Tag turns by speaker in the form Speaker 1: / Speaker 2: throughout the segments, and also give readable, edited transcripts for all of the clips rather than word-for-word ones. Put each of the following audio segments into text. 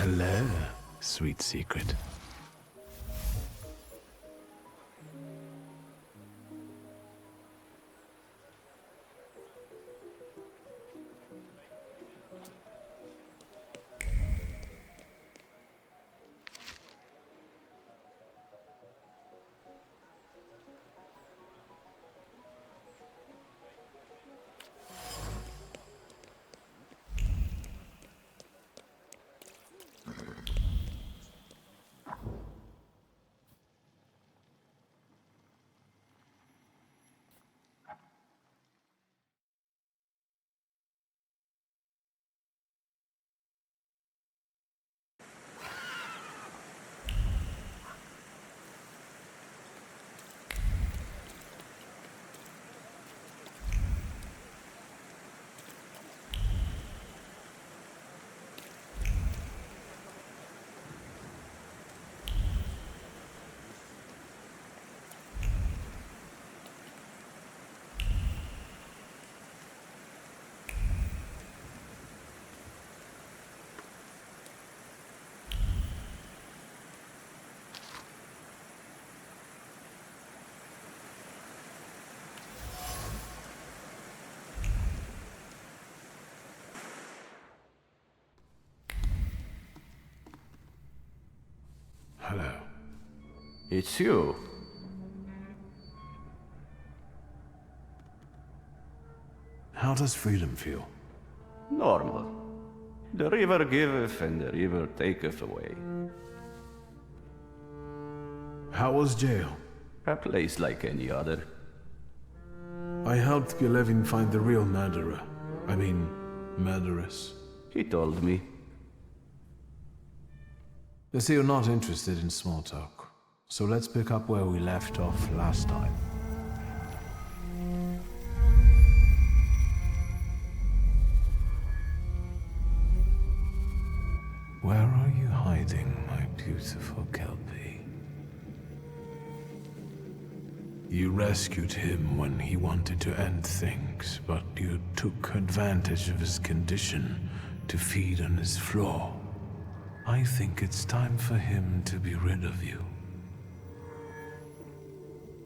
Speaker 1: Hello, sweet secret. Hello.
Speaker 2: It's you.
Speaker 1: How does freedom feel?
Speaker 2: Normal. The river giveth and the river taketh away.
Speaker 1: How was jail?
Speaker 2: A place like any other.
Speaker 1: I helped Gilevin find the real murderer. I mean, murderess.
Speaker 2: He told me.
Speaker 1: They say you're not interested in small talk. So let's pick up where we left off last time. Where are you hiding, my beautiful Kelpie? You rescued him when he wanted to end things, but you took advantage of his condition to feed on his flaw. I think it's time for him to be rid of you.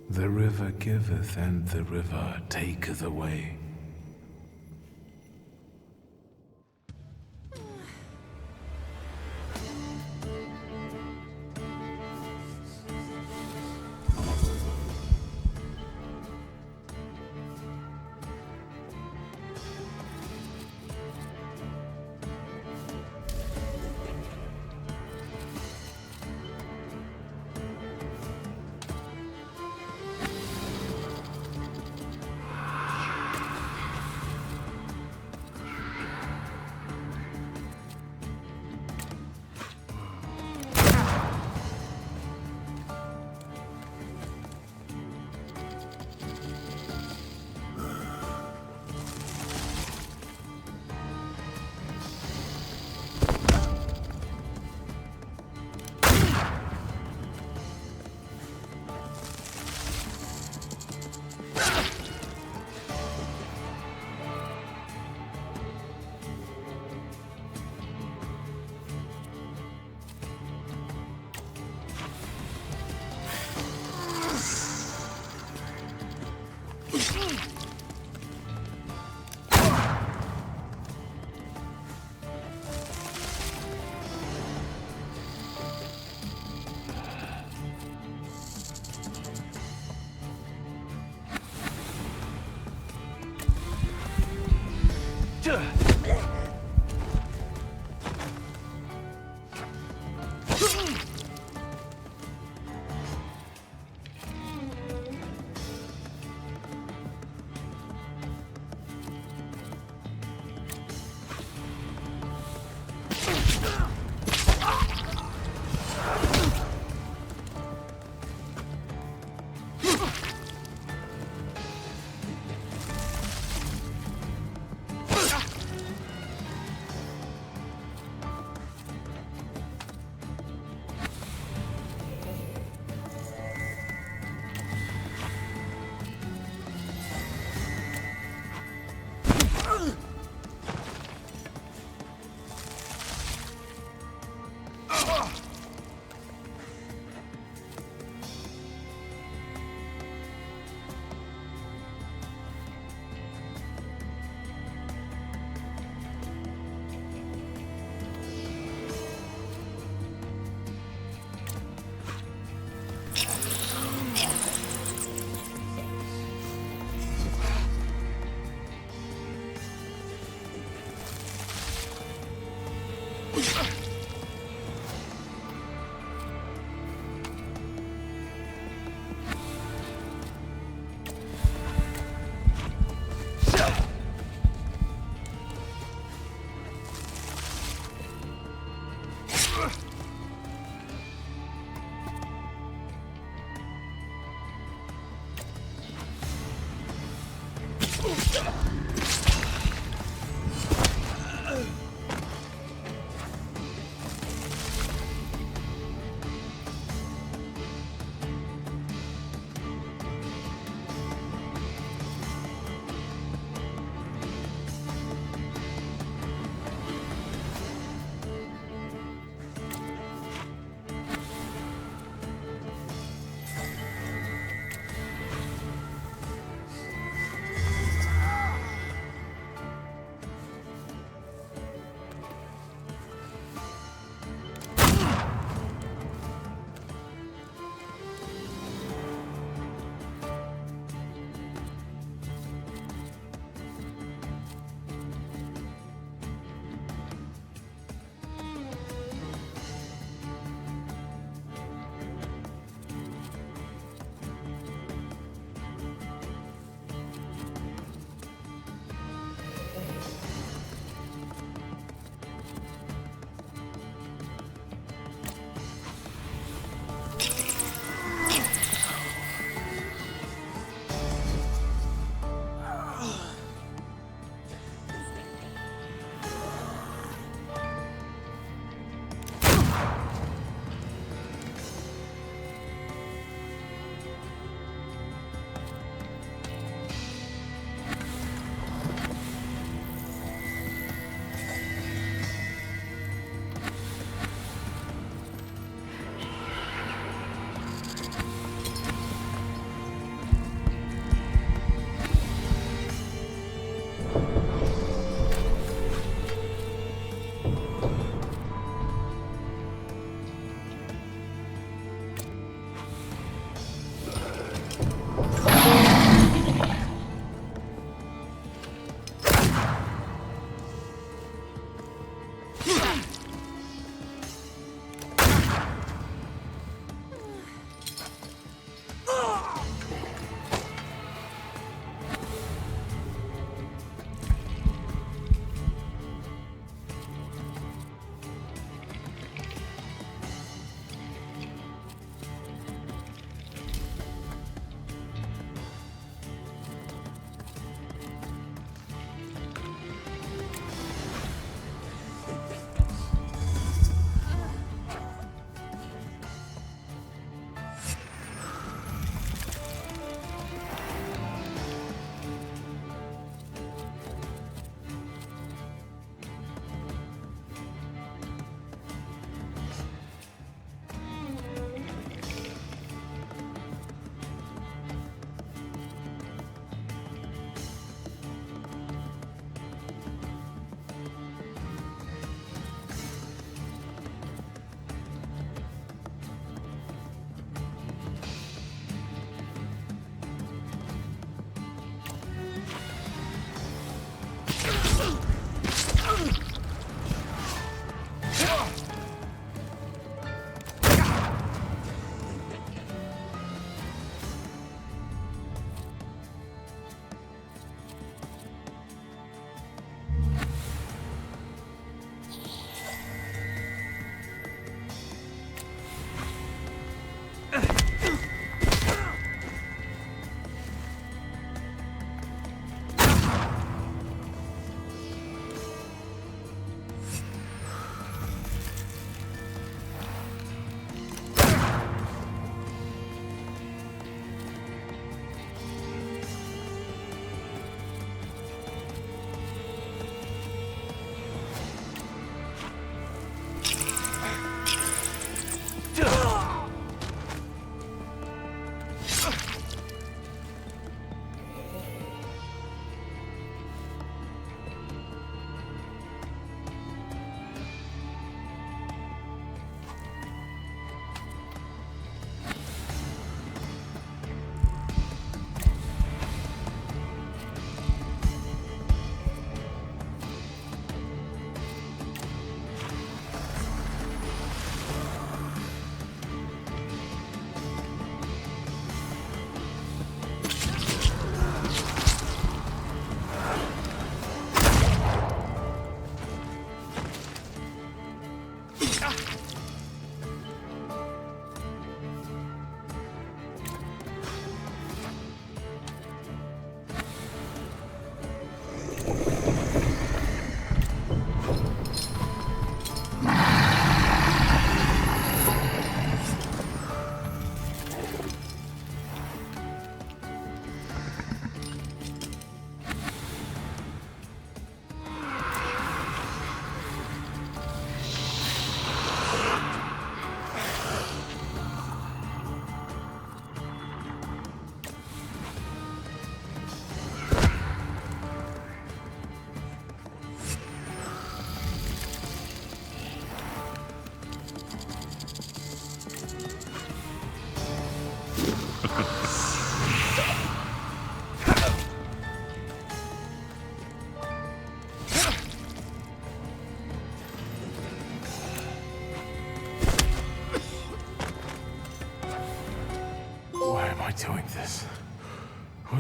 Speaker 1: The river giveth and the river taketh away.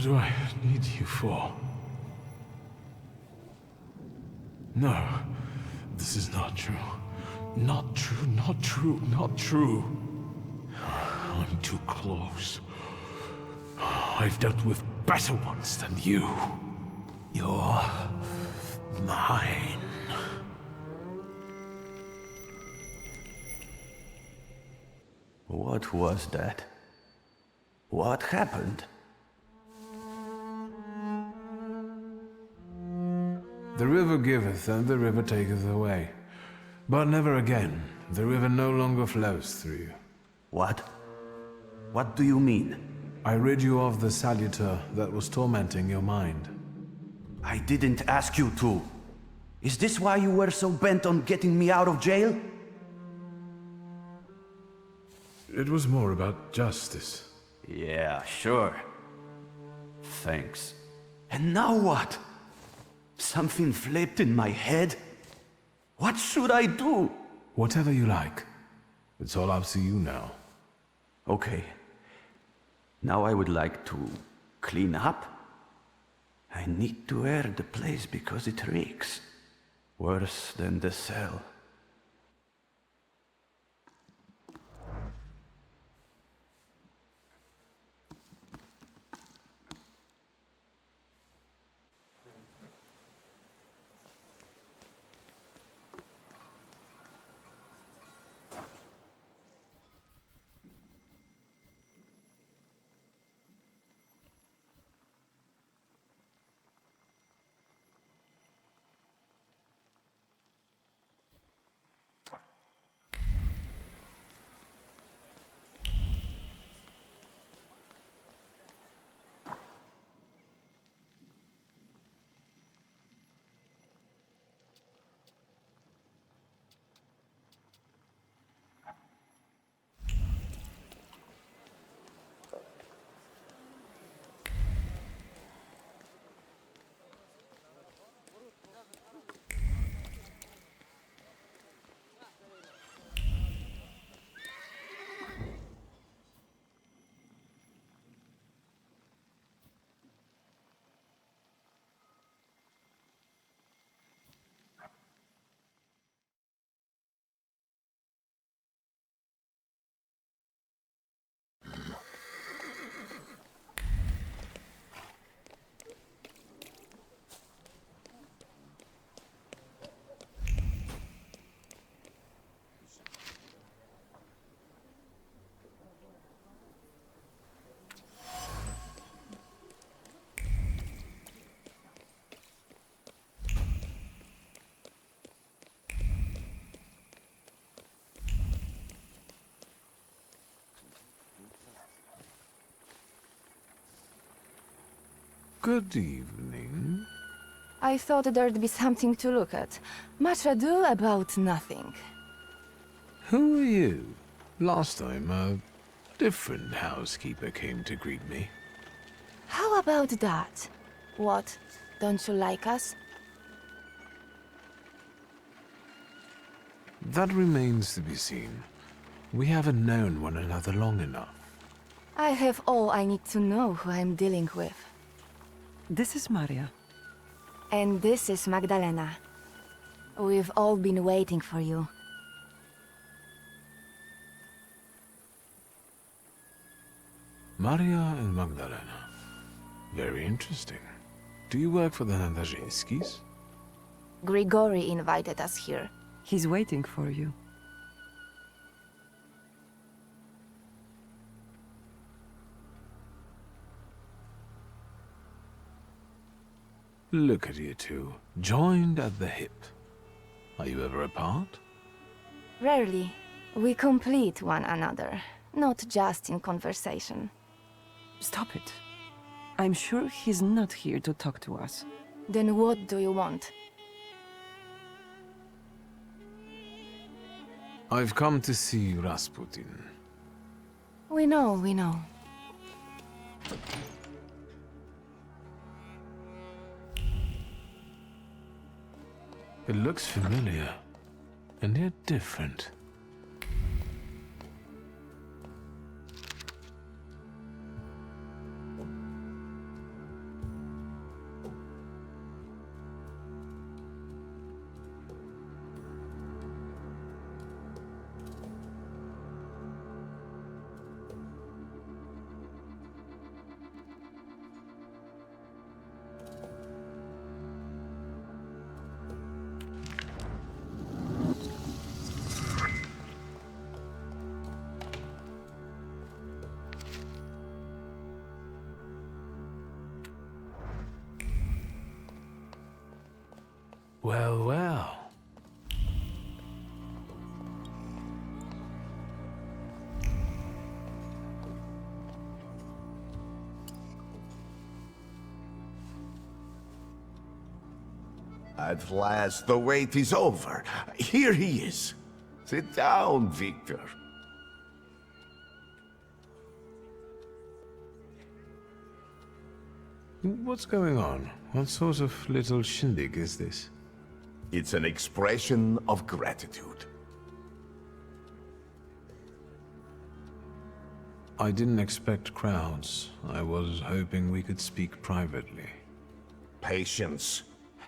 Speaker 1: do I need you for? No, this is not true. Not true, not true, not true. I'm too close. I've dealt with better ones than you. You're mine.
Speaker 2: What was that? What happened?
Speaker 1: The river giveth and the river taketh away. But never again. The river no longer flows through you.
Speaker 2: What? What do you mean?
Speaker 1: I rid you of the Salutator that was tormenting your mind.
Speaker 2: I didn't ask you to. Is this why you were so bent on getting me out of jail?
Speaker 1: It was more about justice.
Speaker 2: Yeah, sure. Thanks. And now what? Something flipped in my head? What should I do?
Speaker 1: Whatever you like. It's all up to you now.
Speaker 2: Okay. Now I would like to clean up. I need to air the place because it reeks. Worse than the cell.
Speaker 1: Good evening.
Speaker 3: I thought there'd be something to look at. Much ado about nothing.
Speaker 1: Who are you? Last time, a different housekeeper came to greet me.
Speaker 3: How about that? What? Don't you like us?
Speaker 1: That remains to be seen. We haven't known one another long enough.
Speaker 3: I have all I need to know who I'm dealing with.
Speaker 4: This is Maria.
Speaker 3: And this is Magdalena. We've all been waiting for you.
Speaker 1: Maria and Magdalena. Very interesting. Do you work for the Nandarzyńskis?
Speaker 3: Grigori invited us here.
Speaker 4: He's waiting for you.
Speaker 1: Look at you two, joined at the hip. Are you ever apart?
Speaker 3: Rarely. We complete one another, not just in conversation.
Speaker 4: Stop it. I'm sure he's not here to talk to us.
Speaker 3: Then what do you want?
Speaker 1: I've come to see Rasputin.
Speaker 3: We know, we know.
Speaker 1: It looks familiar, and yet different. Well, well.
Speaker 5: At last, the wait is over. Here he is. Sit down, Victor.
Speaker 1: What's going on? What sort of little shindig is this?
Speaker 5: It's an expression of gratitude.
Speaker 1: I didn't expect crowds. I was hoping we could speak privately.
Speaker 5: Patience.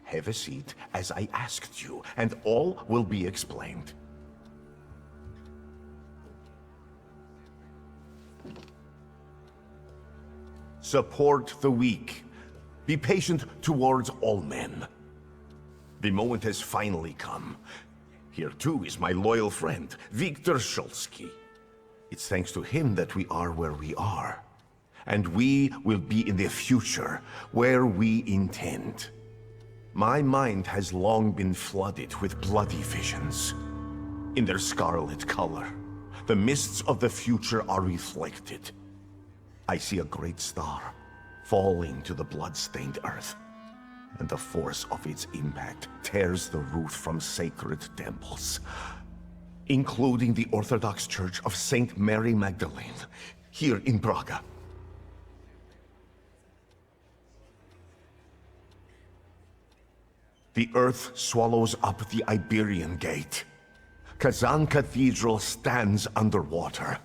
Speaker 5: Have a seat, as I asked you, and all will be explained. Support the weak. Be patient towards all men. The moment has finally come. Here too is my loyal friend, Victor Shulsky. It's thanks to him that we are where we are. And we will be in the future, where we intend. My mind has long been flooded with bloody visions. In their scarlet color, the mists of the future are reflected. I see a great star falling to the blood-stained earth, and the force of its impact tears the roof from sacred temples, including the Orthodox Church of Saint Mary Magdalene, here in Praga. The earth swallows up the Iberian Gate. Kazan Cathedral stands underwater,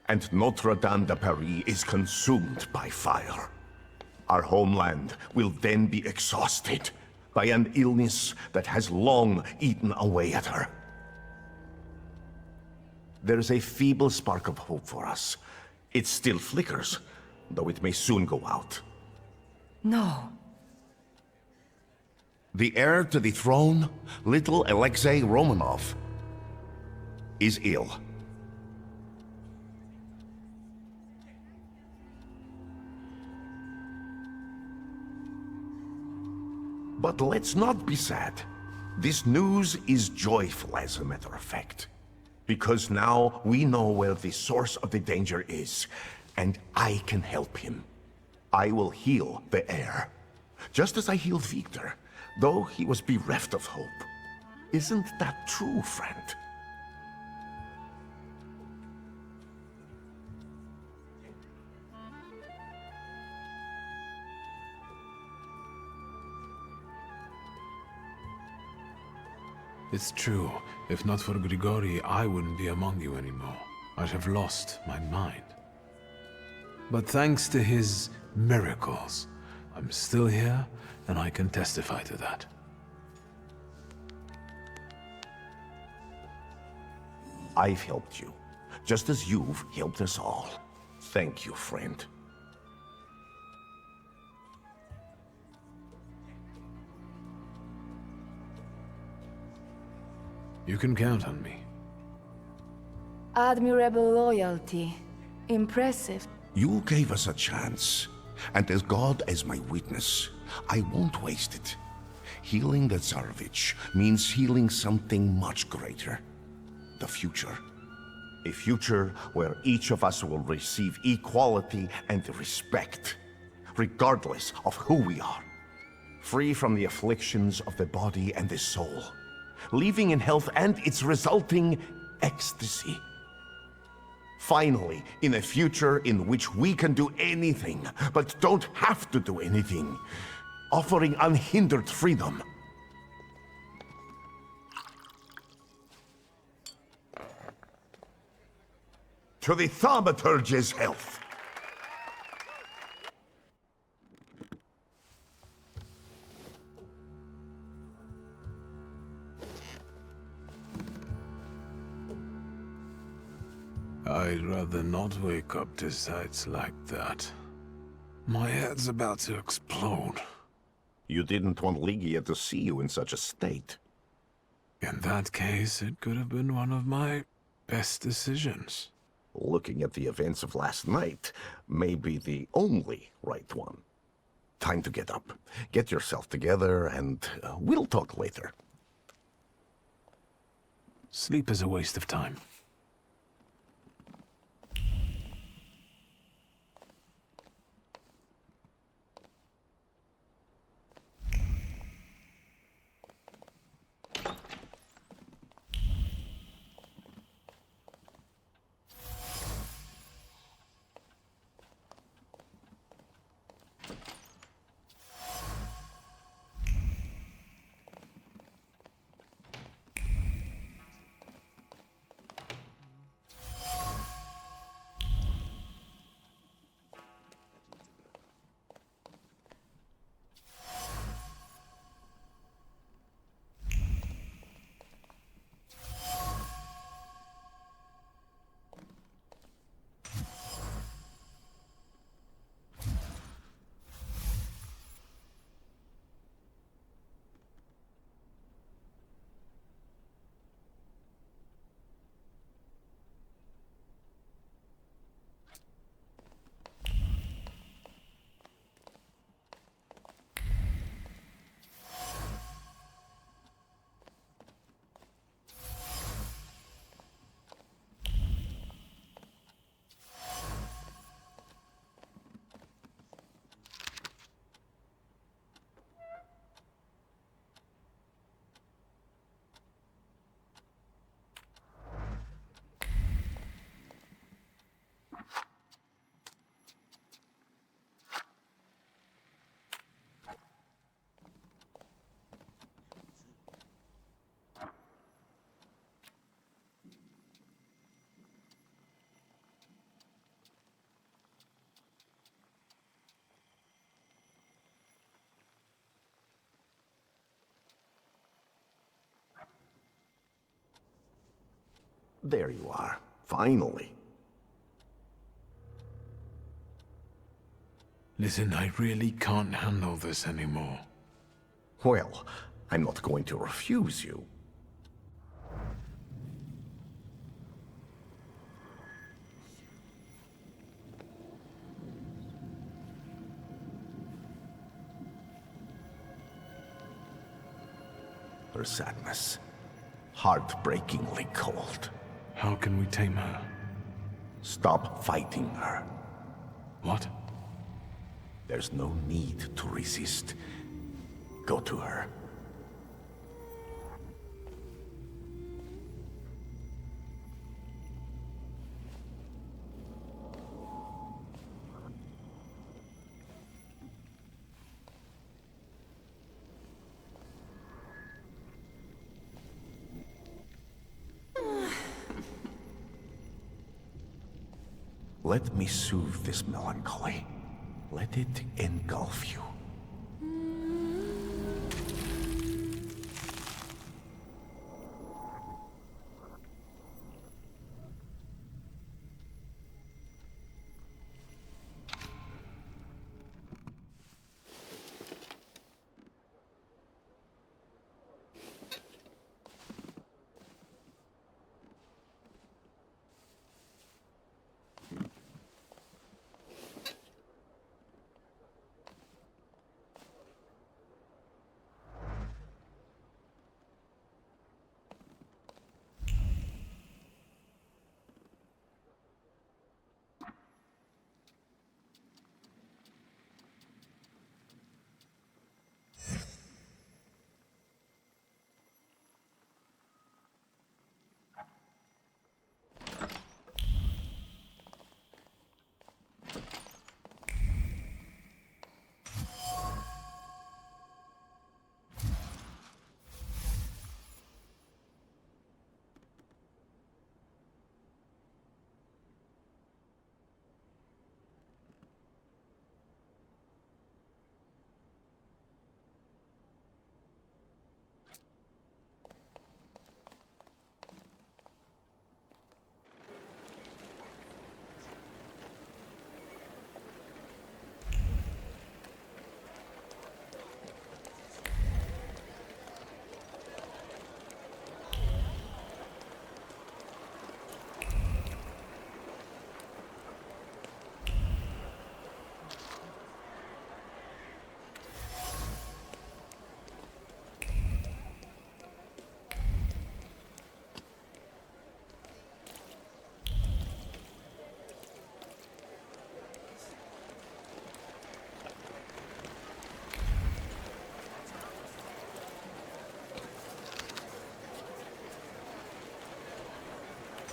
Speaker 5: and Notre Dame de Paris is consumed by fire. Our homeland will then be exhausted by an illness that has long eaten away at her. There's a feeble spark of hope for us. It still flickers, though it may soon go out.
Speaker 4: No.
Speaker 5: The heir to the throne, little Alexei Romanov, is ill. But let's not be sad. This news is joyful, as a matter of fact. Because now we know where the source of the danger is, and I can help him. I will heal the heir, just as I healed Victor, though he was bereft of hope. Isn't that true, friend?
Speaker 1: It's true. If not for Grigori, I wouldn't be among you anymore. I'd have lost my mind. But thanks to his miracles, I'm still here, and I can testify to that.
Speaker 5: I've helped you, just as you've helped us all. Thank you, friend.
Speaker 1: You can count on me.
Speaker 3: Admirable loyalty. Impressive.
Speaker 5: You gave us a chance, and as God as my witness, I won't waste it. Healing the Tsarevich means healing something much greater. The future. A future where each of us will receive equality and respect, regardless of who we are. Free from the afflictions of the body and the soul. Living in health and its resulting ecstasy. Finally, in a future in which we can do anything, but don't have to do anything. Offering unhindered freedom. To the Thaumaturge's health.
Speaker 1: I'd rather not wake up to sights like that. My head's about to explode.
Speaker 5: You didn't want Ligia to see you in such a state.
Speaker 1: In that case, it could have been one of my best decisions.
Speaker 5: Looking at the events of last night may be the only right one. time to get up. Get yourself together, and we'll talk later.
Speaker 1: Sleep is a waste of time.
Speaker 5: There you are, finally.
Speaker 1: Listen, I really can't handle this anymore.
Speaker 5: Well, I'm not going to refuse you. Her sadness, heartbreakingly cold.
Speaker 1: How can we tame her?
Speaker 5: Stop fighting her.
Speaker 1: What?
Speaker 5: There's no need to resist. Go to her. Let me soothe this melancholy. Let it engulf you.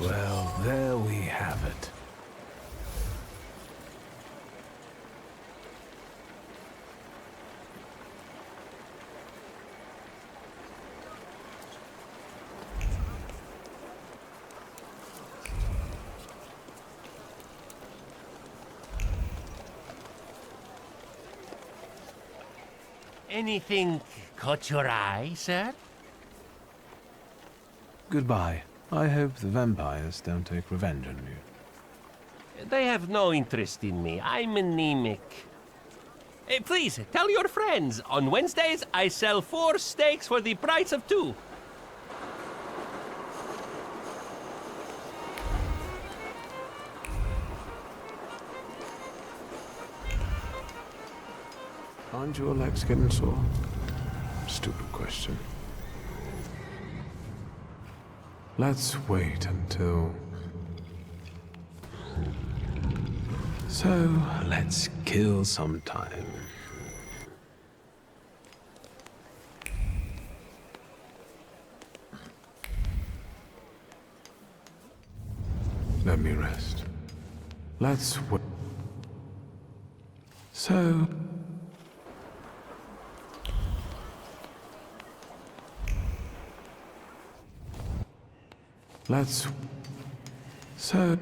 Speaker 1: Well, there we have it.
Speaker 6: Anything caught your eye, sir?
Speaker 1: Goodbye. I hope the vampires don't take revenge on you.
Speaker 6: They have no interest in me. I'm anemic. Please, tell your friends. On Wednesdays, I sell 4 steaks for the price of 2.
Speaker 1: Aren't your legs getting sore? Stupid question. Let's wait until... So, let's kill some time. Let me rest. Let's wait. So... Let's... So...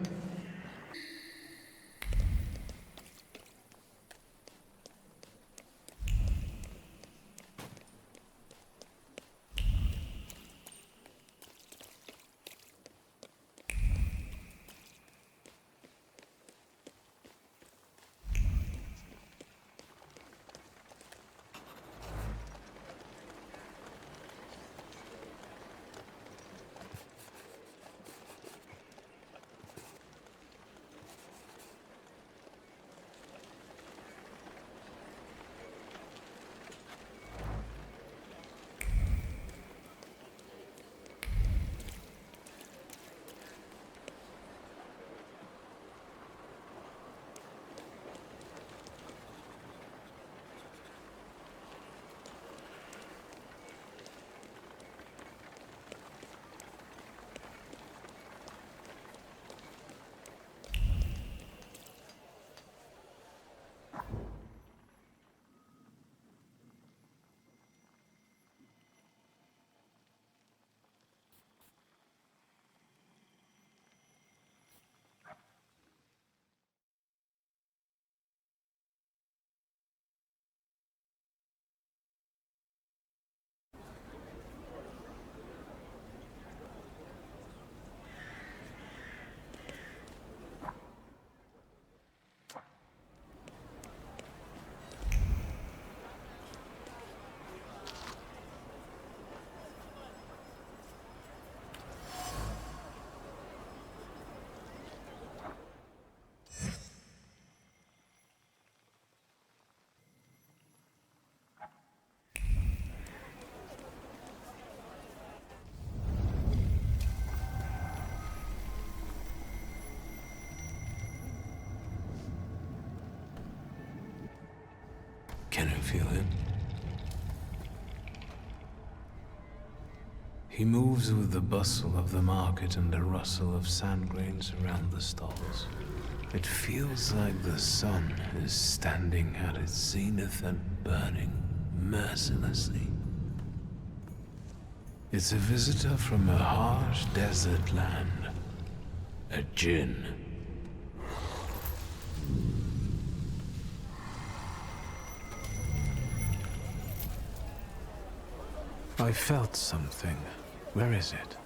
Speaker 1: Can you feel him? He moves with the bustle of the market and the rustle of sand grains around the stalls. It feels like the sun is standing at its zenith and burning mercilessly. It's a visitor from a harsh desert land. A djinn. I felt something. Where is it?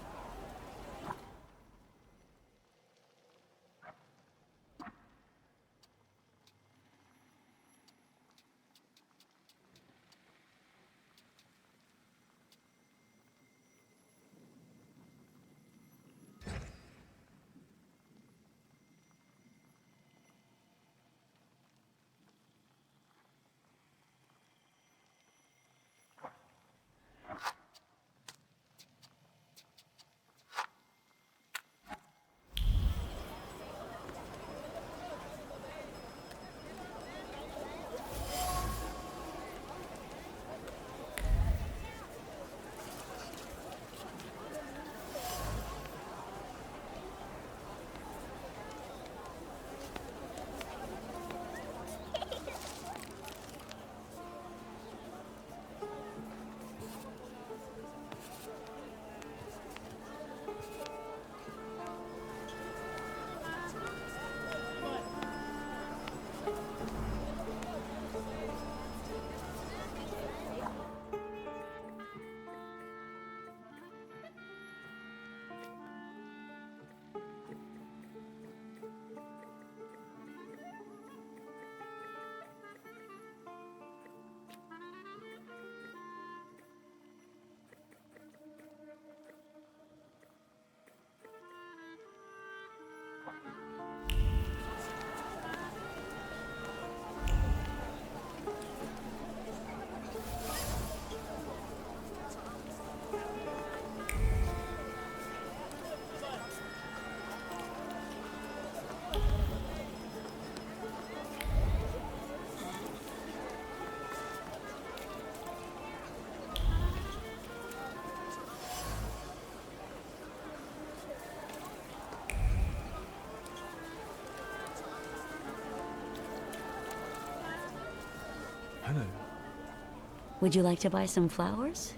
Speaker 7: Would you like to buy some flowers?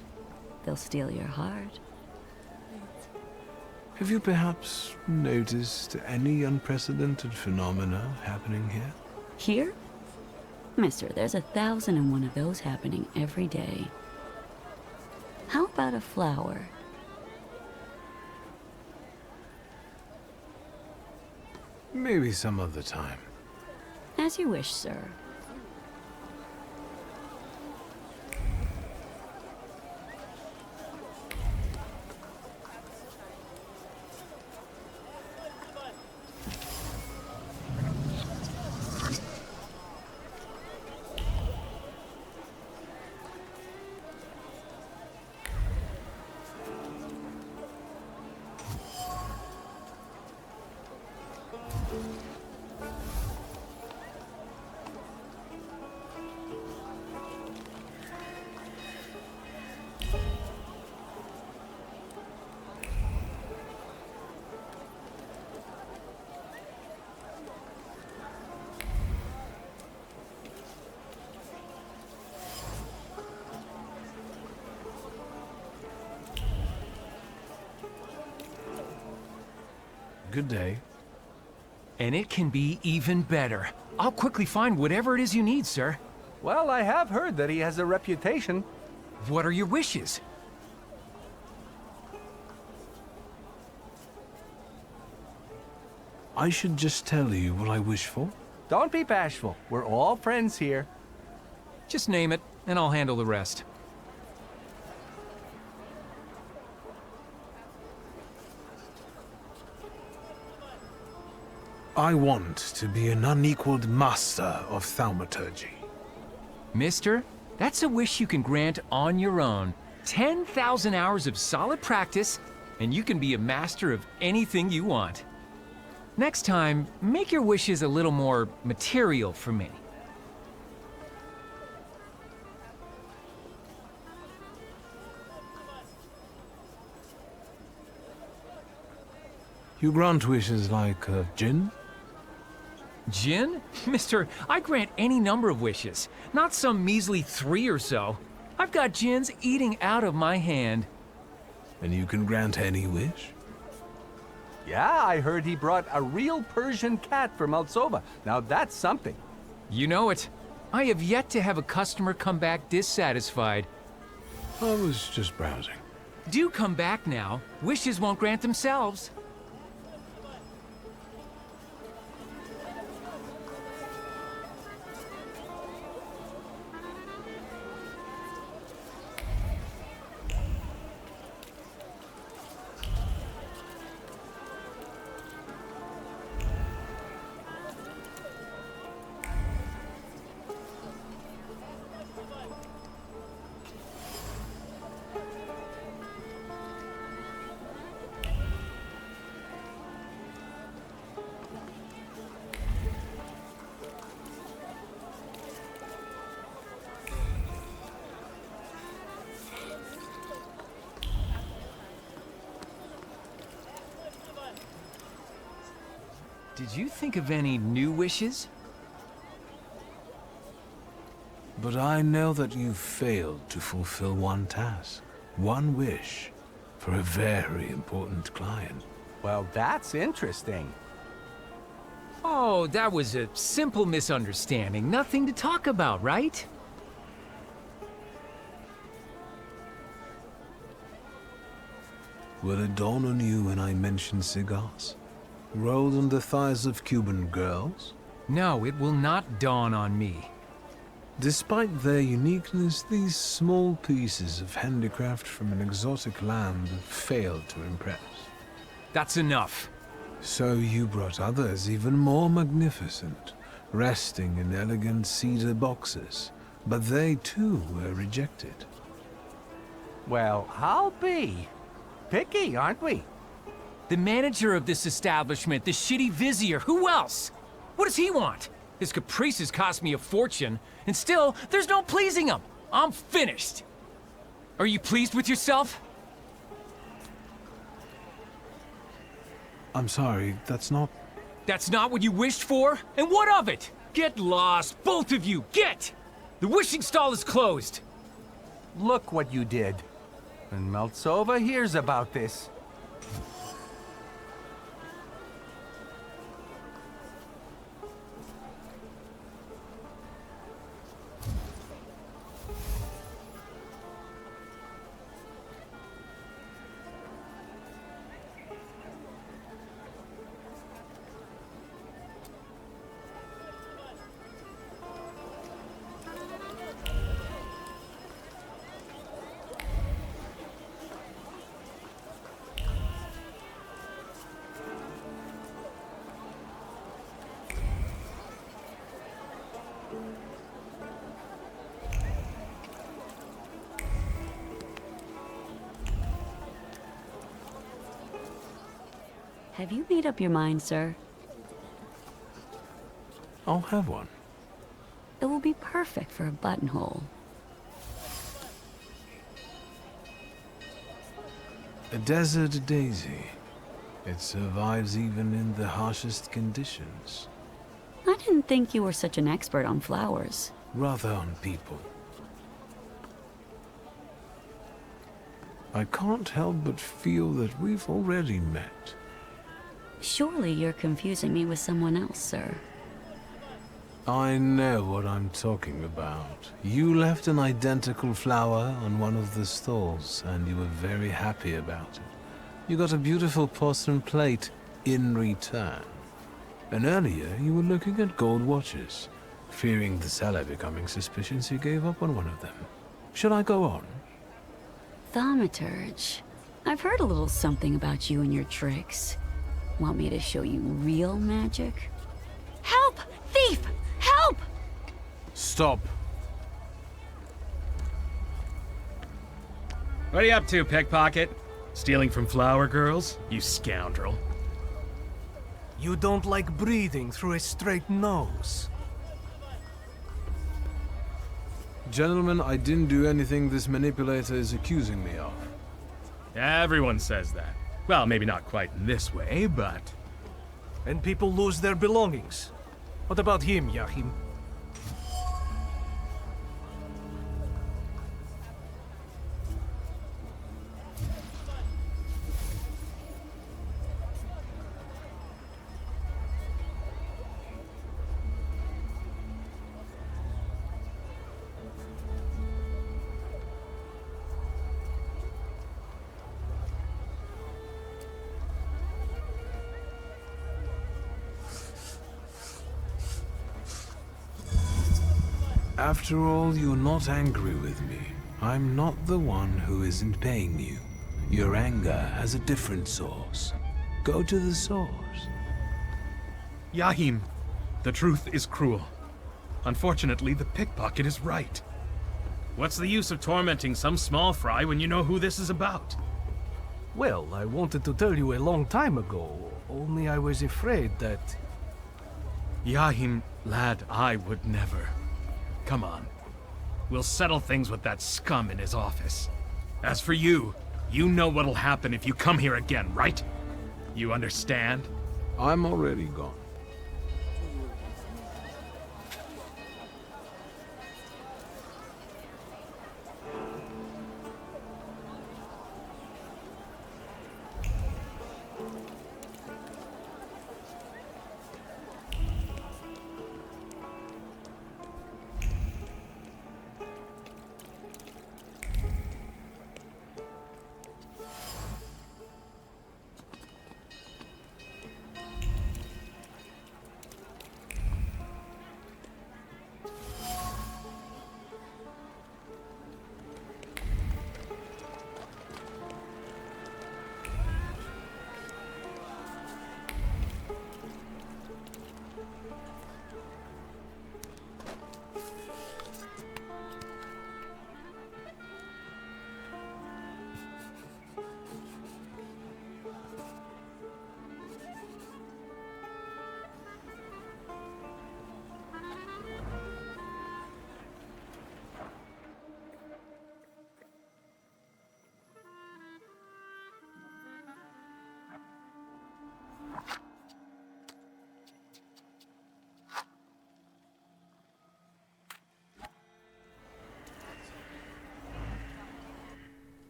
Speaker 7: They'll steal your heart.
Speaker 1: Have you perhaps noticed any unprecedented phenomena happening here?
Speaker 7: Here? Mister, there's 1,001 of those happening every day. How about a flower?
Speaker 1: Maybe some other time.
Speaker 7: As you wish, sir.
Speaker 1: Good day.
Speaker 8: And it can be even better. I'll quickly find whatever it is you need, sir.
Speaker 9: Well, I have heard that he has a reputation.
Speaker 8: What are your wishes?
Speaker 1: I should just tell you what I wish for.
Speaker 9: Don't be bashful. We're all friends here.
Speaker 8: Just name it, and I'll handle the rest.
Speaker 1: I want to be an unequaled master of Thaumaturge.
Speaker 8: Mister, that's a wish you can grant on your own. 10,000 hours of solid practice, and you can be a master of anything you want. Next time, make your wishes a little more material for me.
Speaker 1: You grant wishes like gin?
Speaker 8: Jinn? Mister, I grant any number of wishes, not some measly 3 or so. I've got jinns eating out of my hand.
Speaker 1: And you can grant any wish?
Speaker 9: Yeah, I heard he brought a real Persian cat from Moldova. Now that's something.
Speaker 8: You know it. I have yet to have a customer come back dissatisfied.
Speaker 1: I was just browsing.
Speaker 8: Do come back now. Wishes won't grant themselves. Did you think of any new wishes?
Speaker 1: But I know that you failed to fulfill one task, one wish, for a very important client.
Speaker 9: Well, that's interesting.
Speaker 8: Oh, that was a simple misunderstanding. Nothing to talk about, right?
Speaker 1: Will it dawn on you when I mention cigars? Rolled on the thighs of Cuban girls?
Speaker 8: No, it will not dawn on me.
Speaker 1: Despite their uniqueness, these small pieces of handicraft from an exotic land have failed to impress.
Speaker 8: That's enough.
Speaker 1: So you brought others even more magnificent, resting in elegant cedar boxes, but they too were rejected.
Speaker 9: Well, I'll be. Picky, aren't we?
Speaker 8: The manager of this establishment, the shitty vizier, who else? What does he want? His caprices cost me a fortune, and still, there's no pleasing him. I'm finished. Are you pleased with yourself?
Speaker 1: I'm sorry, that's not...
Speaker 8: That's not what you wished for? And what of it? Get lost, both of you, get! The wishing stall is closed.
Speaker 9: Look what you did. When Maltsova hears about this.
Speaker 7: Have you made up your mind, sir?
Speaker 1: I'll have one.
Speaker 7: It will be perfect for a buttonhole.
Speaker 1: A desert daisy. It survives even in the harshest conditions.
Speaker 7: I didn't think you were such an expert on flowers.
Speaker 1: Rather on people. I can't help but feel that we've already met.
Speaker 7: Surely you're confusing me with someone else, sir.
Speaker 1: I know what I'm talking about. You left an identical flower on one of the stalls, and you were very happy about it. You got a beautiful porcelain plate in return. And earlier, you were looking at gold watches. Fearing the seller becoming suspicious, you gave up on one of them. Should I go on?
Speaker 7: Thaumaturge. I've heard a little something about you and your tricks. Want me to show you real magic? Help! Thief! Help!
Speaker 1: Stop.
Speaker 10: What are you up to, pickpocket? Stealing from flower girls? You scoundrel.
Speaker 11: You don't like breathing through a straight nose.
Speaker 1: Gentlemen, I didn't do anything this manipulator is accusing me of.
Speaker 10: Everyone says that. Well, maybe not quite in this way, but...
Speaker 11: And people lose their belongings. What about him, Yahim?
Speaker 1: After all, you're not angry with me. I'm not the one who isn't paying you. Your anger has a different source. Go to the source.
Speaker 10: Yahim, the truth is cruel. Unfortunately, the pickpocket is right. What's the use of tormenting some small fry when you know who this is about?
Speaker 11: Well, I wanted to tell you a long time ago, only I was afraid that...
Speaker 10: Yahim, lad, I would never. Come on. We'll settle things with that scum in his office. As for you, you know what'll happen if you come here again, right? You understand?
Speaker 1: I'm already gone.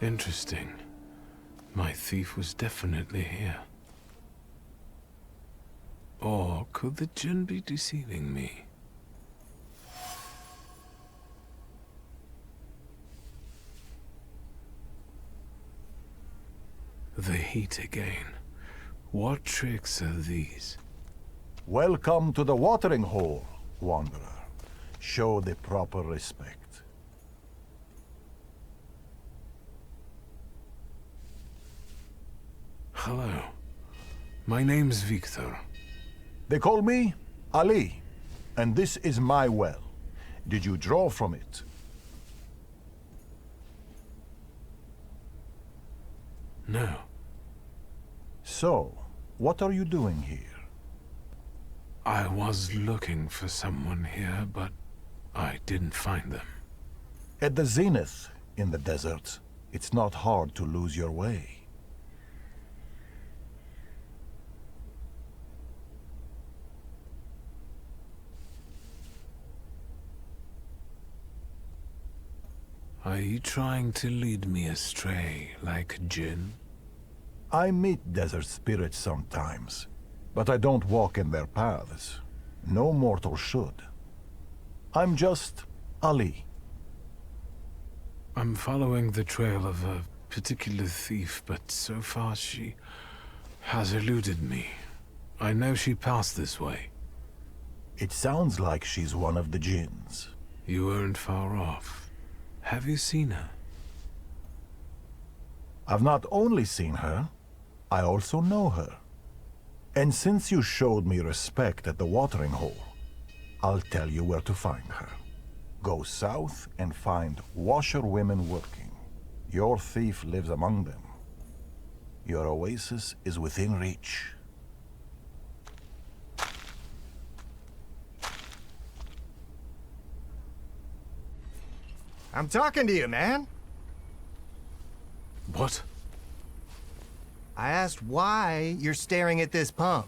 Speaker 1: Interesting. My thief was definitely here. Or could the djinn be deceiving me? The heat again. What tricks are these?
Speaker 12: Welcome to the watering hole, Wanderer. Show the proper respect.
Speaker 1: Hello. My name's Victor.
Speaker 12: They call me Ali, and this is my well. Did you draw from it?
Speaker 1: No.
Speaker 12: So, what are you doing here?
Speaker 1: I was looking for someone here, but I didn't find them.
Speaker 12: At the zenith, in the desert, it's not hard to lose your way.
Speaker 1: Are you trying to lead me astray, like a djinn?
Speaker 12: I meet desert spirits sometimes, but I don't walk in their paths. No mortal should. I'm just Ali.
Speaker 1: I'm following the trail of a particular thief, but so far she has eluded me. I know she passed this way.
Speaker 12: It sounds like she's one of the jinns.
Speaker 1: You weren't far off. Have you seen her?
Speaker 12: I've not only seen her, I also know her. And since you showed me respect at the watering hole, I'll tell you where to find her. Go south and find washerwomen working. Your thief lives among them. Your oasis is within reach.
Speaker 13: I'm talking to you, man.
Speaker 1: What?
Speaker 13: I asked why you're staring at this pump.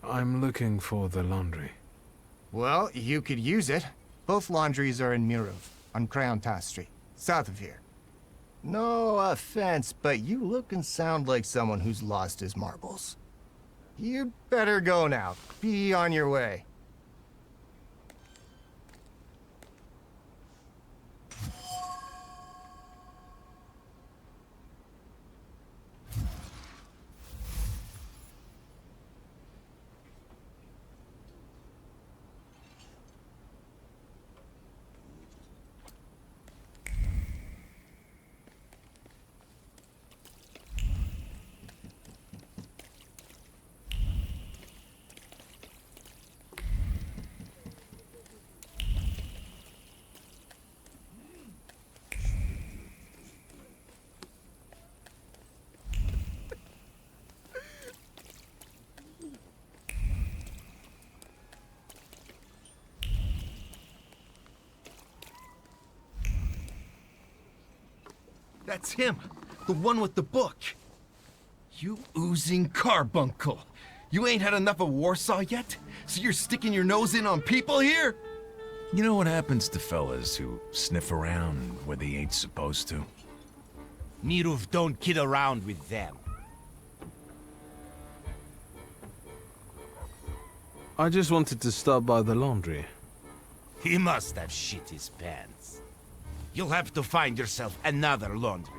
Speaker 1: I'm looking for the laundry.
Speaker 13: Well, you could use it. Both laundries are in Mirov, on Crown Task Street, south of here. No offense, but you look and sound like someone who's lost his marbles. You'd better go now. Be on your way.
Speaker 14: That's him, the one with the book. You oozing carbuncle. You ain't had enough of Warsaw yet? So you're sticking your nose in on people here?
Speaker 15: You know what happens to fellas who sniff around where they ain't supposed to?
Speaker 16: Mirov don't kid around with them.
Speaker 17: I just wanted to stop by the laundry.
Speaker 16: He must have shit his pants. You'll have to find yourself another laundry.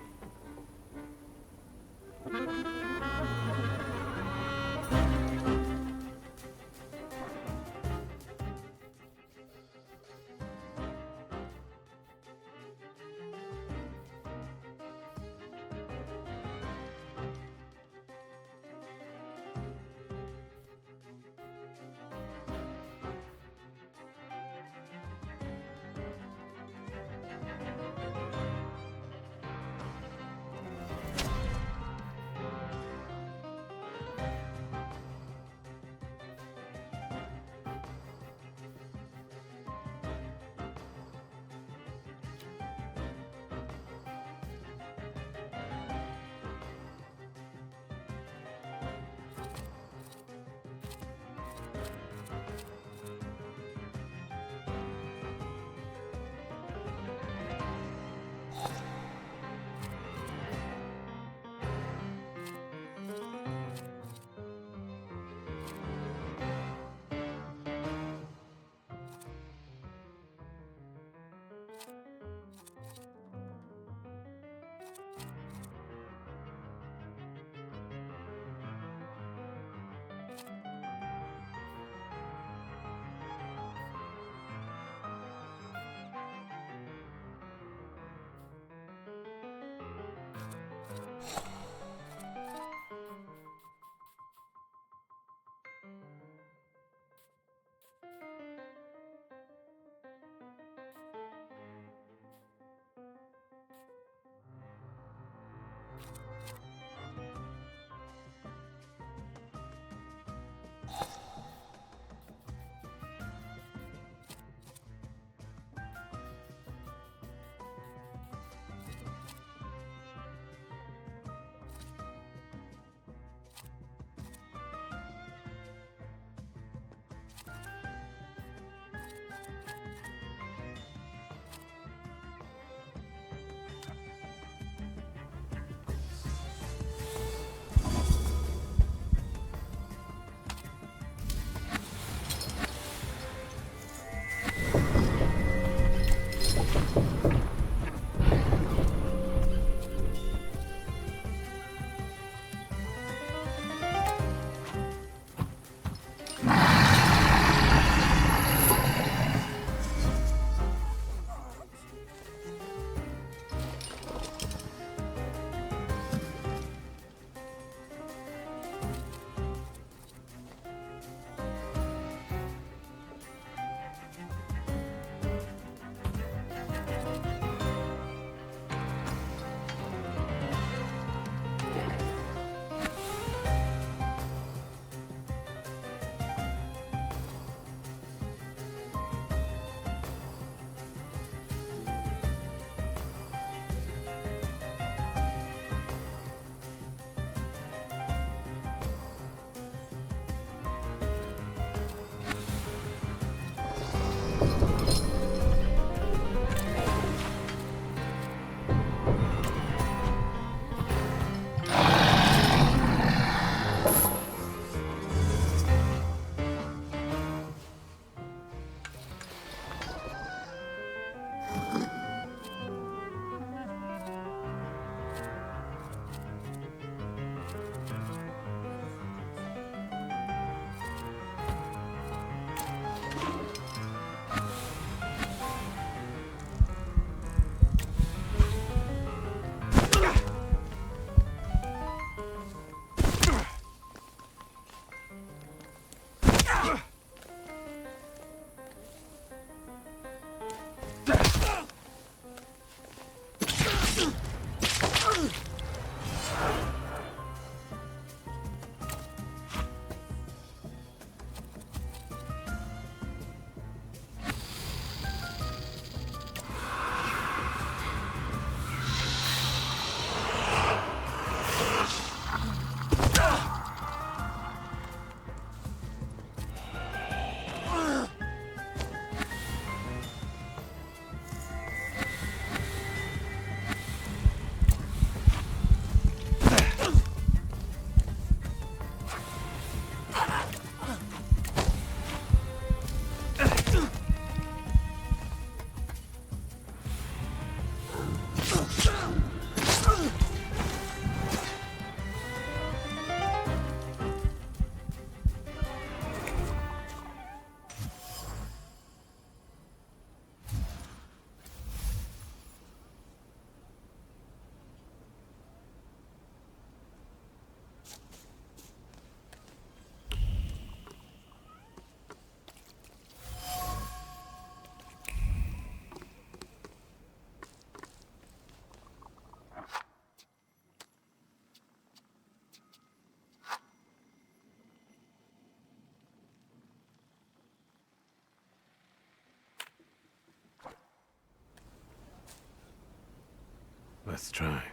Speaker 1: Let's try.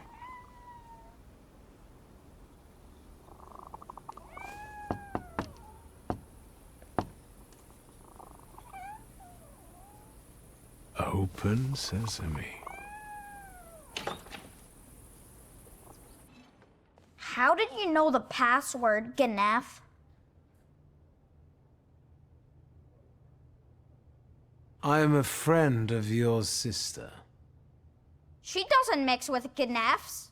Speaker 1: Open sesame.
Speaker 18: How did you know the password, Ganef?
Speaker 17: I am a friend of your sister.
Speaker 18: She doesn't mix with Ganefs.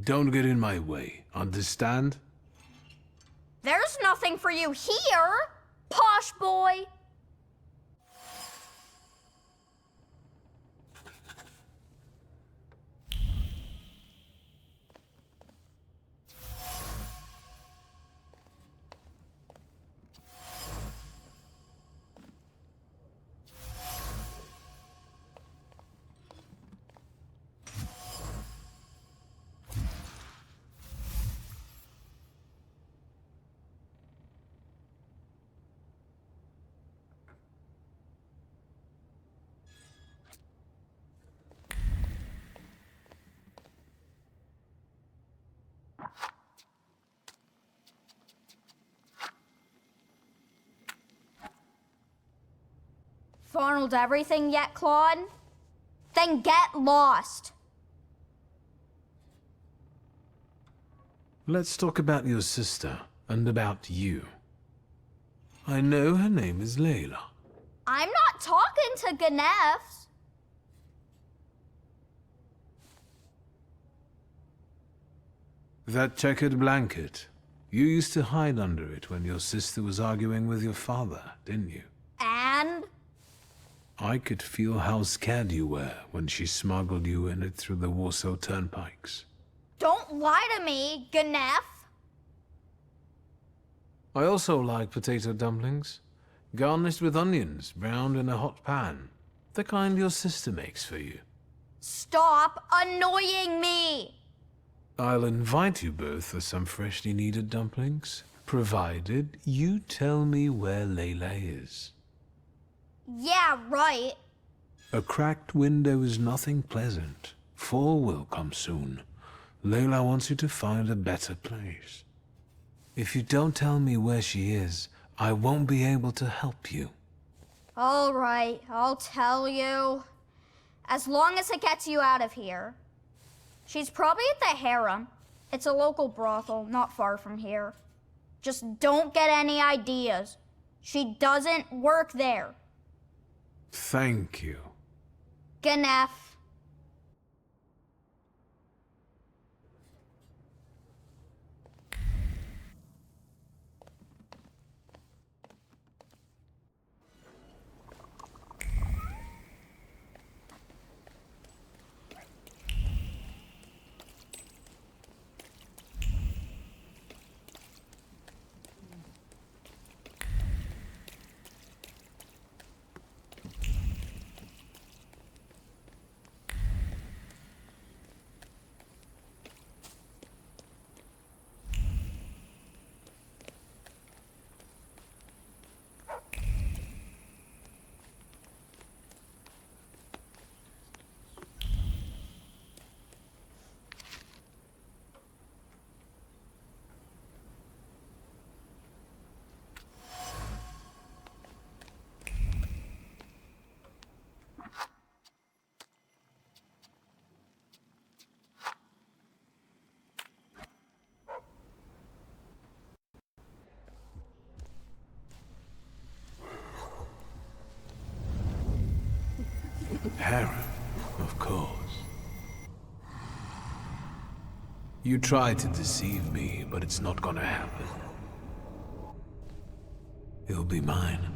Speaker 1: Don't get in my way, understand?
Speaker 18: There's nothing for you here, posh boy. funneled everything yet, Claude? Then get lost.
Speaker 1: Let's talk about your sister and about you. I know her name is Layla.
Speaker 18: I'm not talking to Ganefs.
Speaker 1: That checkered blanket. You used to hide under it when your sister was arguing with your father, didn't you?
Speaker 18: And?
Speaker 1: I could feel how scared you were when she smuggled you in it through the Warsaw turnpikes.
Speaker 18: Don't lie to me, Ganef.
Speaker 1: I also like potato dumplings. Garnished with onions, browned in a hot pan. The kind your sister makes for you.
Speaker 18: Stop annoying me!
Speaker 1: I'll invite you both for some freshly kneaded dumplings, provided you tell me where Layla is.
Speaker 18: Yeah, right.
Speaker 1: A cracked window is nothing pleasant. Fall will come soon. Layla wants you to find a better place. If you don't tell me where she is, I won't be able to help you.
Speaker 18: All right, I'll tell you. As long as it gets you out of here. She's probably at the harem. It's a local brothel, not far from here. Just don't get any ideas. She doesn't work there.
Speaker 1: Thank you.
Speaker 18: Ganef.
Speaker 1: Harem, of course. You tried to deceive me, but it's not gonna happen. You'll be mine.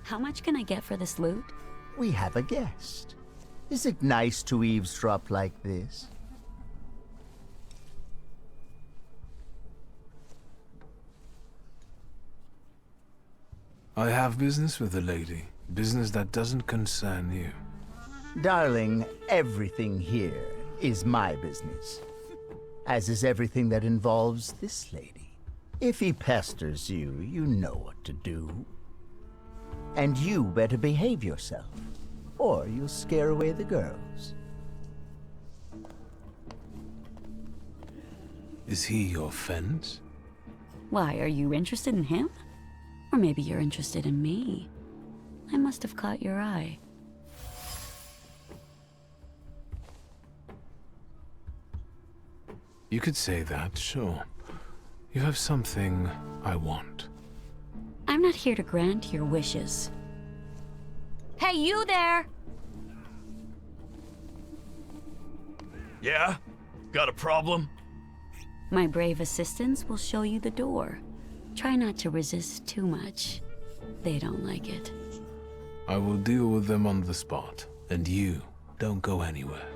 Speaker 7: How much can I get for this loot?
Speaker 19: We have a guest. Is it nice to eavesdrop like this?
Speaker 1: I have business with the lady. Business that doesn't concern you.
Speaker 19: Darling, everything here is my business. As is everything that involves this lady. If he pesters you, you know what to do. And you better behave yourself, or you'll scare away the girls.
Speaker 1: Is he your fence?
Speaker 7: Why, are you interested in him? Or maybe you're interested in me. I must have caught your eye.
Speaker 1: You could say that, sure. You have something I want.
Speaker 7: I'm not here to grant your wishes. Hey, you there!
Speaker 15: Yeah? Got a problem?
Speaker 7: My brave assistants will show you the door. Try not to resist too much. They don't like it.
Speaker 1: I will deal with them on the spot, and you don't go anywhere.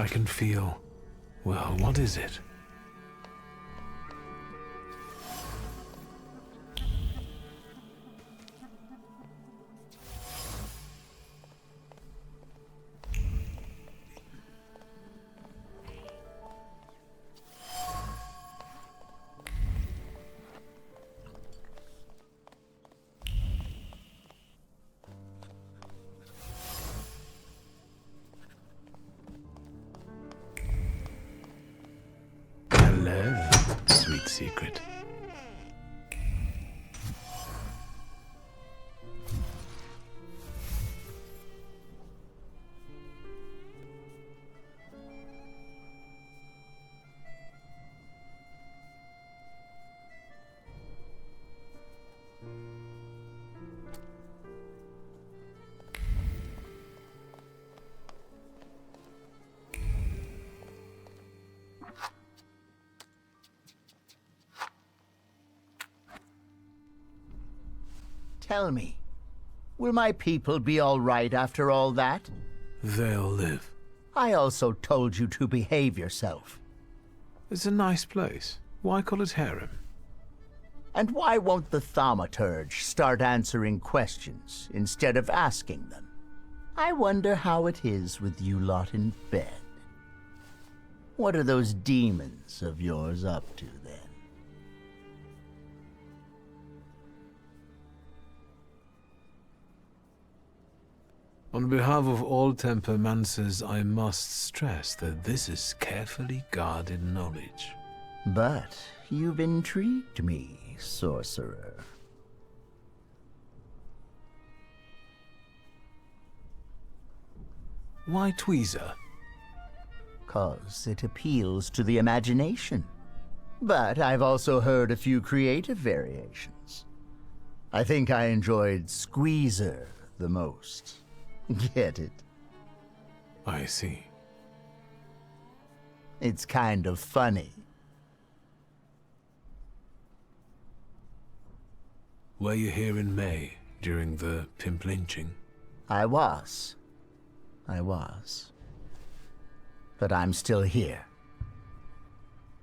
Speaker 1: I can feel... well, what is it? secret.
Speaker 19: Tell me, will my people be all right after all that?
Speaker 1: They'll live.
Speaker 19: I also told you to behave yourself.
Speaker 1: It's a nice place. Why call it harem?
Speaker 19: And why won't the Thaumaturge start answering questions instead of asking them? I wonder how it is with you lot in bed. What are those demons of yours up to then?
Speaker 1: On behalf of all temperamancers, I must stress that this is carefully guarded knowledge.
Speaker 19: But you've intrigued me, sorcerer.
Speaker 1: Why tweezer?
Speaker 19: 'Cause it appeals to the imagination. But I've also heard a few creative variations. I think I enjoyed Squeezer the most. Get it?
Speaker 1: I see.
Speaker 19: It's kind of funny.
Speaker 1: Were you here in May, during the pimp lynching?
Speaker 19: I was. But I'm still here.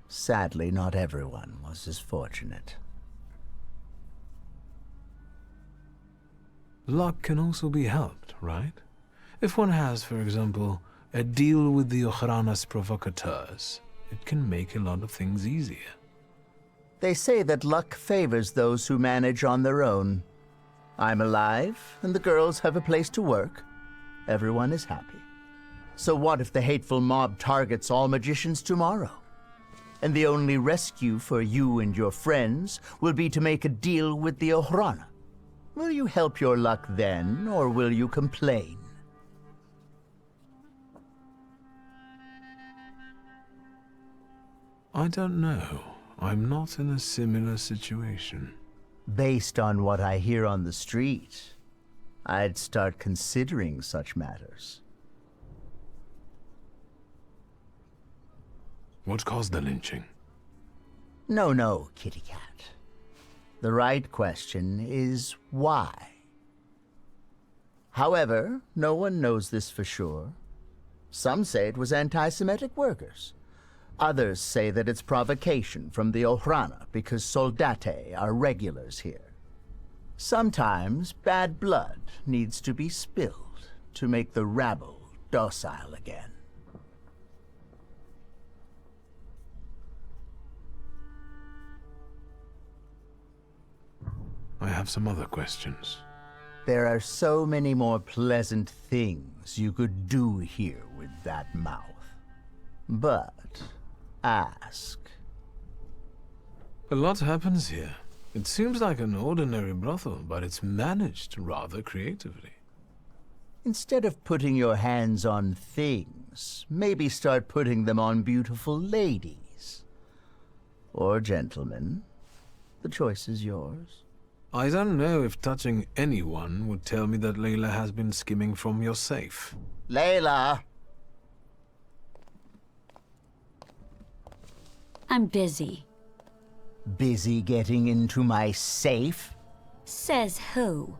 Speaker 19: Sadly, not everyone was as fortunate.
Speaker 1: Luck can also be helped, right? If one has, for example, a deal with the Ojranas provocateurs, it can make a lot of things easier.
Speaker 19: They say that luck favors those who manage on their own. I'm alive, and the girls have a place to work. Everyone is happy. So what if the hateful mob targets all magicians tomorrow? And the only rescue for you and your friends will be to make a deal with the Ojrana. Will you help your luck then, or will you complain?
Speaker 1: I don't know. I'm not in a similar situation.
Speaker 19: Based on what I hear on the street, I'd start considering such matters.
Speaker 1: What caused the lynching?
Speaker 19: No, kitty cat. The right question is why? However, no one knows this for sure. Some say it was anti-Semitic workers. Others say that it's provocation from the Ojrana because soldate are regulars here. Sometimes bad blood needs to be spilled to make the rabble docile again.
Speaker 1: I have some other questions.
Speaker 19: There are so many more pleasant things you could do here with that mouth. But ask.
Speaker 1: A lot happens here. It seems like an ordinary brothel, but it's managed rather creatively.
Speaker 19: Instead of putting your hands on things, maybe start putting them on beautiful ladies. Or gentlemen. The choice is yours.
Speaker 1: I don't know if touching anyone would tell me that Layla has been skimming from your safe.
Speaker 19: Layla!
Speaker 7: I'm busy.
Speaker 19: Busy getting into my safe?
Speaker 7: Says who?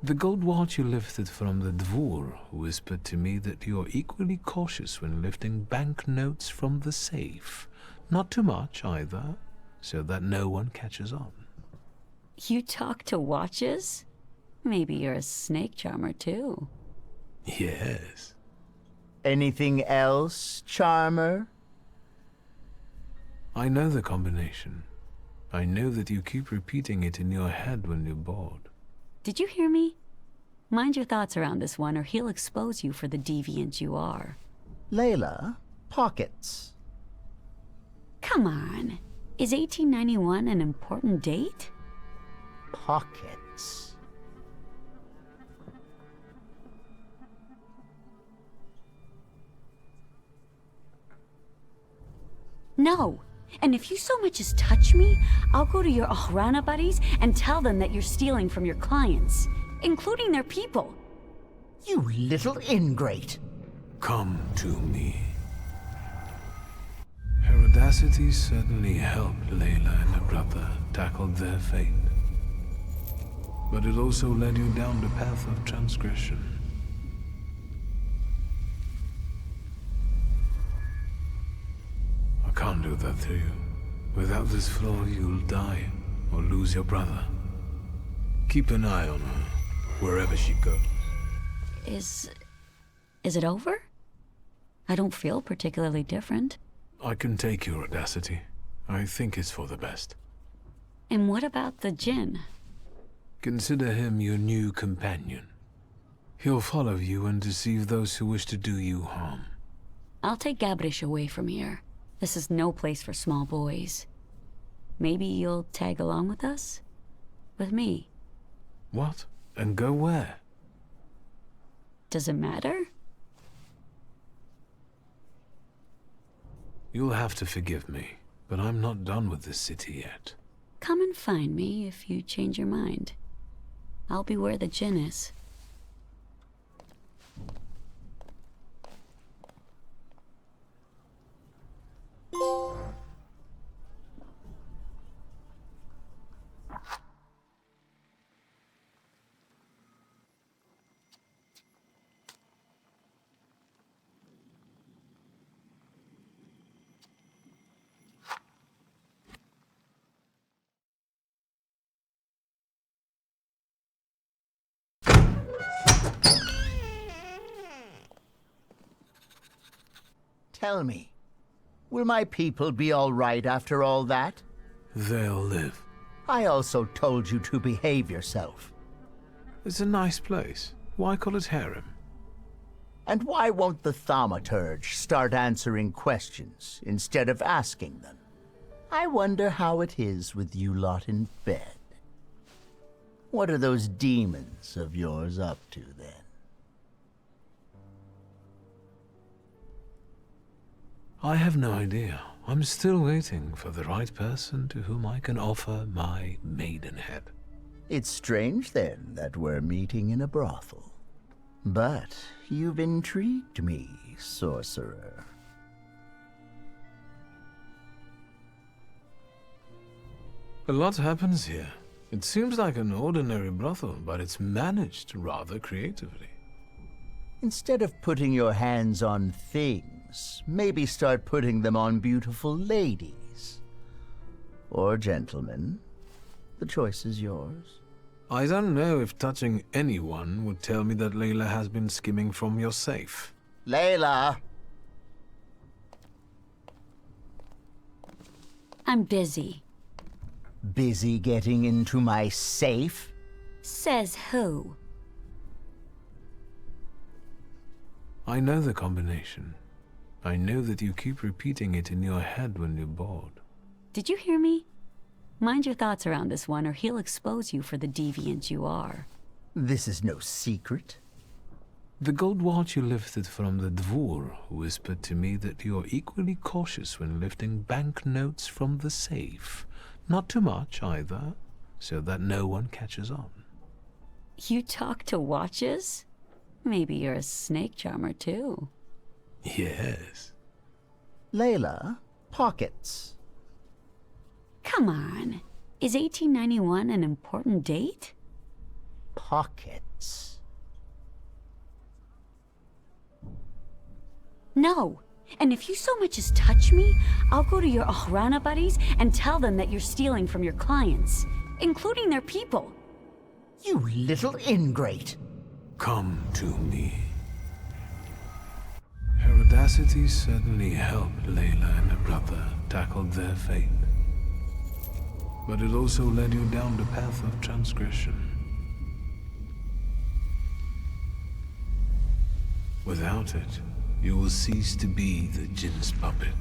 Speaker 1: The gold watch you lifted from the Dvor whispered to me that you're equally cautious when lifting banknotes from the safe. Not too much, either, so that no one catches on.
Speaker 7: You talk to watches? Maybe you're a snake charmer, too.
Speaker 1: Yes.
Speaker 19: Anything else, charmer?
Speaker 1: I know the combination. I know that you keep repeating it in your head when you're bored.
Speaker 7: Did you hear me? Mind your thoughts around this one, or he'll expose you for the deviant you are.
Speaker 19: Layla, pockets.
Speaker 7: Come on. Is 1891 an important date?
Speaker 19: Pockets.
Speaker 7: No. And if you so much as touch me, I'll go to your Ohrana buddies and tell them that you're stealing from your clients, including their people.
Speaker 19: You little ingrate.
Speaker 1: Come to me. Her audacity certainly helped Layla and her brother tackle their fate. But it also led you down the path of transgression. I can't do that to you. Without this floor, you'll die or lose your brother. Keep an eye on her, wherever she goes.
Speaker 7: Is it over? I don't feel particularly different.
Speaker 1: I can take your audacity. I think it's for the best.
Speaker 7: And what about the djinn?
Speaker 1: Consider him your new companion. He'll follow you and deceive those who wish to do you harm.
Speaker 7: I'll take Gabrish away from here. This is no place for small boys. Maybe you'll tag along with us? With me?
Speaker 1: What? And go where?
Speaker 7: Does it matter?
Speaker 1: You'll have to forgive me, but I'm not done with this city yet.
Speaker 7: Come and find me if you change your mind. I'll be where the djinn is.
Speaker 19: Tell me, will my people be all right after all that?
Speaker 1: They'll live.
Speaker 19: I also told you to behave yourself.
Speaker 1: It's a nice place. Why call it harem?
Speaker 19: And why won't the Thaumaturge start answering questions instead of asking them? I wonder how it is with you lot in bed. What are those demons of yours up to then?
Speaker 1: I have no idea. I'm still waiting for the right person to whom I can offer my maidenhead.
Speaker 19: It's strange, then, that we're meeting in a brothel. But you've intrigued me, sorcerer.
Speaker 1: A lot happens here. It seems like an ordinary brothel, but it's managed rather creatively.
Speaker 19: Instead of putting your hands on things, maybe start putting them on beautiful ladies. Or gentlemen. The choice is yours.
Speaker 1: I don't know if touching anyone would tell me that Layla has been skimming from your safe.
Speaker 19: Layla!
Speaker 7: I'm busy.
Speaker 19: Busy getting into my safe?
Speaker 7: Says who?
Speaker 1: I know the combination. I know that you keep repeating it in your head when you're bored.
Speaker 7: Did you hear me? Mind your thoughts around this one, or he'll expose you for the deviant you are.
Speaker 19: This is no secret.
Speaker 1: The gold watch you lifted from the Dvor whispered to me that you're equally cautious when lifting banknotes from the safe. Not too much, either, so that no one catches on.
Speaker 7: You talk to watches? Maybe you're a snake charmer, too.
Speaker 1: Yes.
Speaker 19: Layla, pockets.
Speaker 7: Come on. Is 1891 an important date?
Speaker 19: Pockets.
Speaker 7: No. And if you so much as touch me, I'll go to your Ohrana buddies and tell them that you're stealing from your clients, including their people.
Speaker 19: You little ingrate.
Speaker 1: Come to me. Her audacity certainly helped Layla and her brother tackle their fate. But it also led you down the path of transgression. Without it, you will cease to be the Jin's puppet.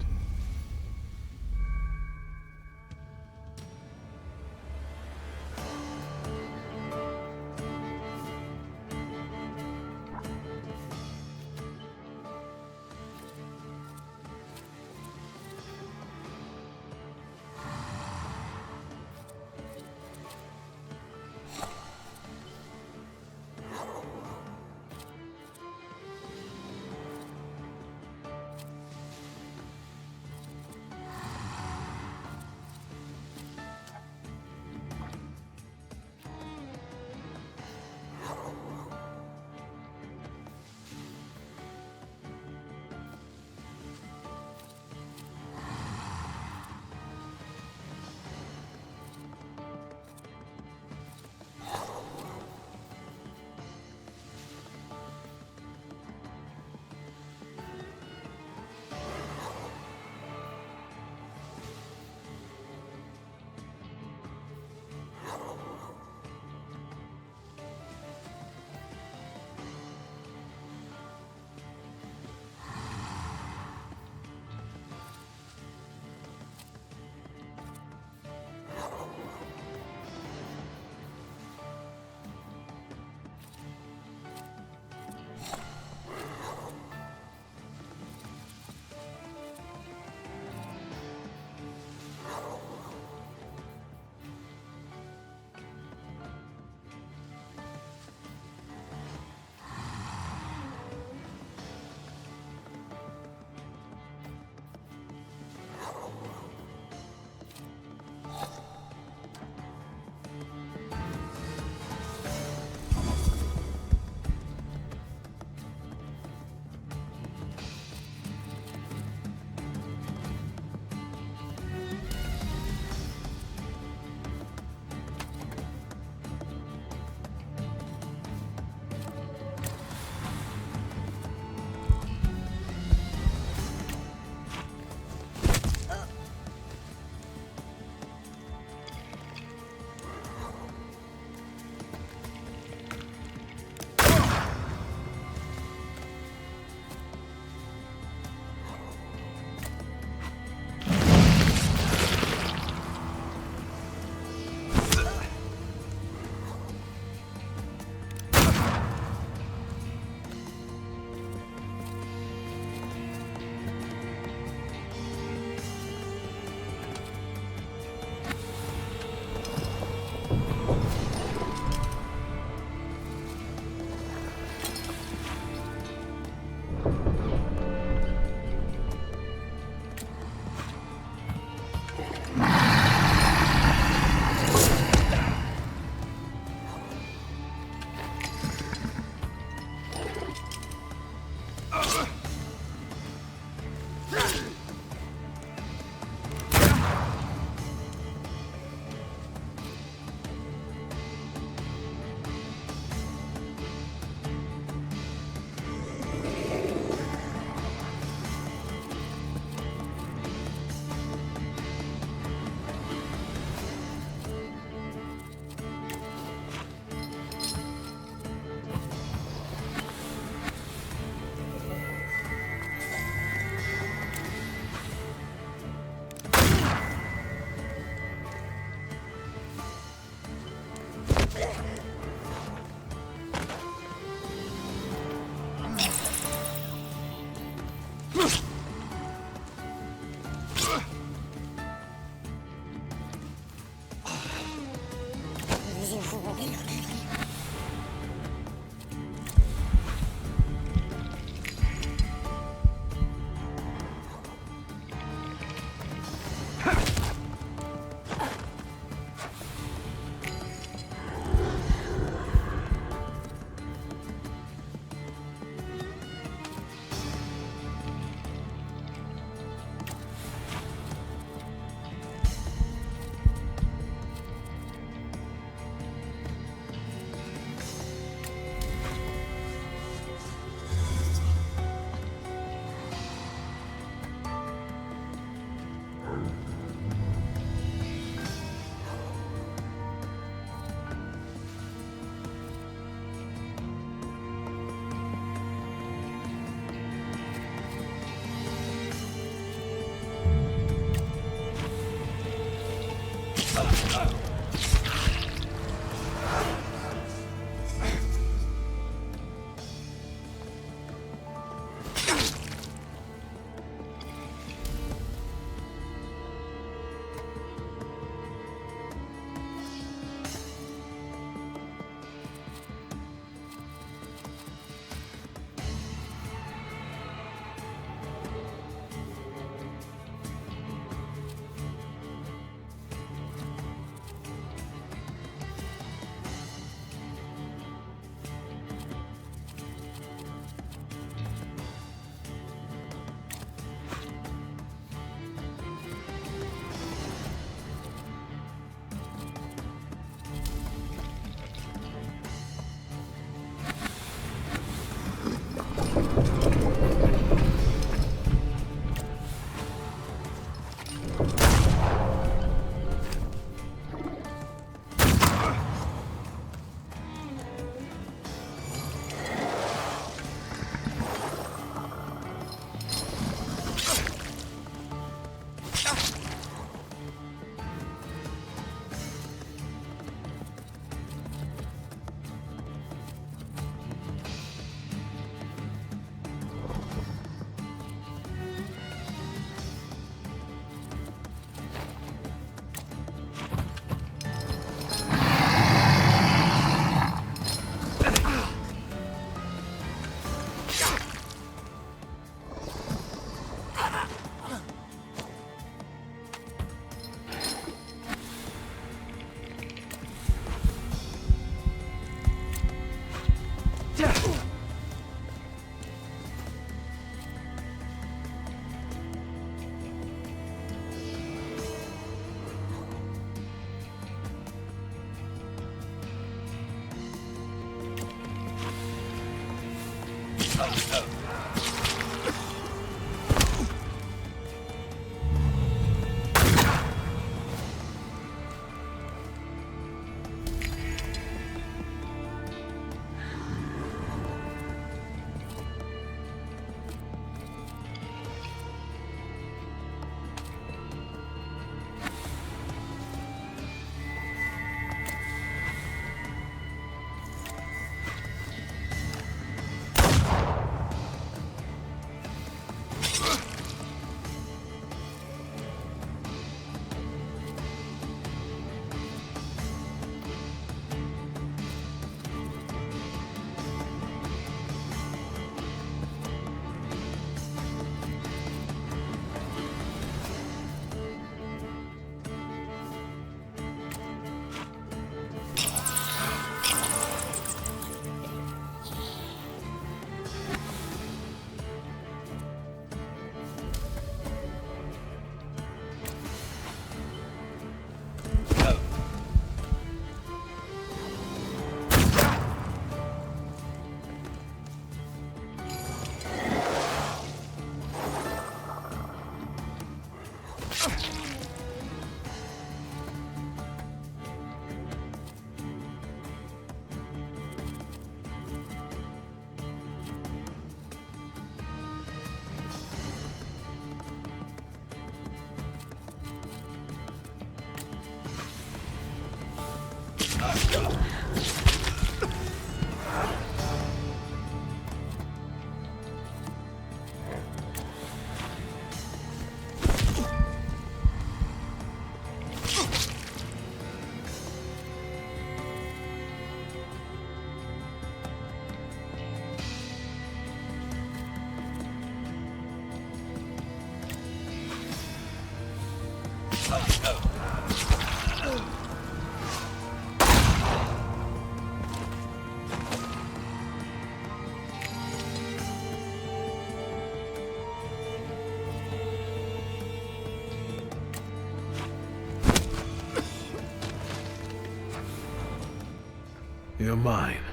Speaker 1: You're mine,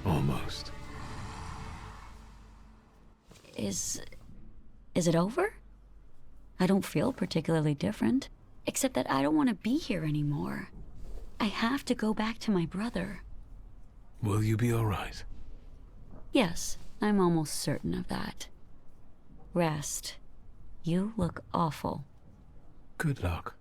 Speaker 1: almost.
Speaker 7: Is it over? I don't feel particularly different, except that I don't want to be here anymore. I have to go back to my brother.
Speaker 1: Will you be all right?
Speaker 7: Yes, I'm almost certain of that. Rest. You look awful.
Speaker 1: Good luck.